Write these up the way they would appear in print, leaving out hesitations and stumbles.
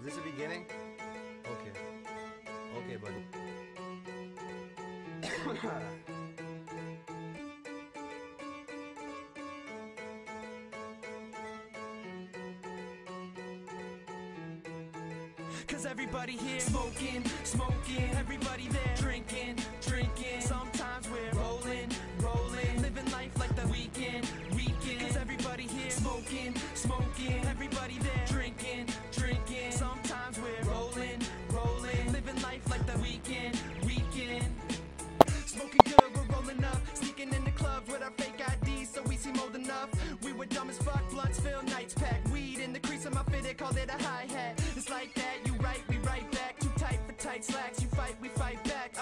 this the beginning? Okay. Okay, buddy. Cause everybody here smoking, smoking. Everybody there drinking, drinking. Sometimes we're rolling, rolling. Living life like the weekend, weekend. Cause everybody here smoking, smoking. Everybody there drinking, drinking. Sometimes we're rolling, rolling. Living life like the weekend, weekend. Smoking good, we're rolling up. Sneaking in the clubs with our fake IDs so we seem old enough. We were dumb as fuck, blunts filled, nights packed. Weed in the crease of my fitted, called it a hi-hat. It's like that, you right, we right back. Too tight for tight slacks, you fight, we fight back.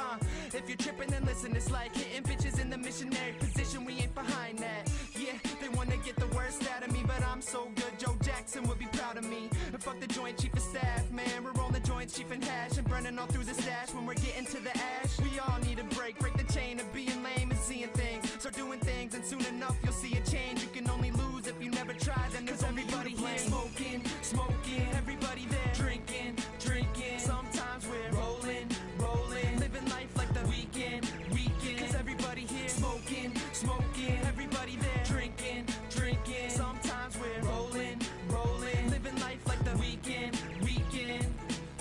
If you're tripping, then listen, it's like hitting bitches in the missionary position, we ain't behind that. Yeah, they wanna get the worst out of me, but I'm so good, Joe Jackson would be proud of me. And fuck the joint chief of staff, man, we're rolling joints, chief and hash, and burning all through the stash when we're getting to the ash. We all need a break the chain of being lame and seeing things. Start doing things, and soon enough you'll see a change. You can only lose if you never try, then there's everybody here smoking, smoking. Everybody there drinking, drinking. Sometimes we're rolling, rolling. Living life like the weekend, weekend. Cause everybody here smoking, smoking. Everybody there drinking, drinking. Sometimes we're rolling, rolling. Living life like the weekend, weekend.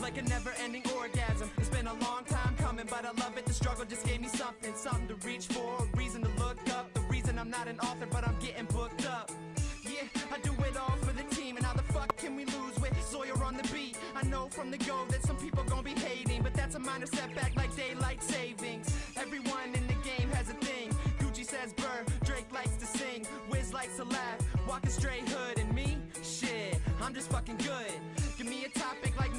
Like a never-ending orgasm. It's been a long time coming, but I love it. The struggle just gave me something, something to reach for, a reason to look up. The reason I'm not an author, but I'm getting booked up. Yeah, I do it all for the team, and how the fuck can we lose with Sawyer on the beat? I know from the go that some people gon' be hating, but that's a minor setback like daylight savings. Everyone in the game has a thing. Gucci says burr, Drake likes to sing, Wiz likes to laugh, walking straight hood, and me? Shit, I'm just fucking good. Give me a topic like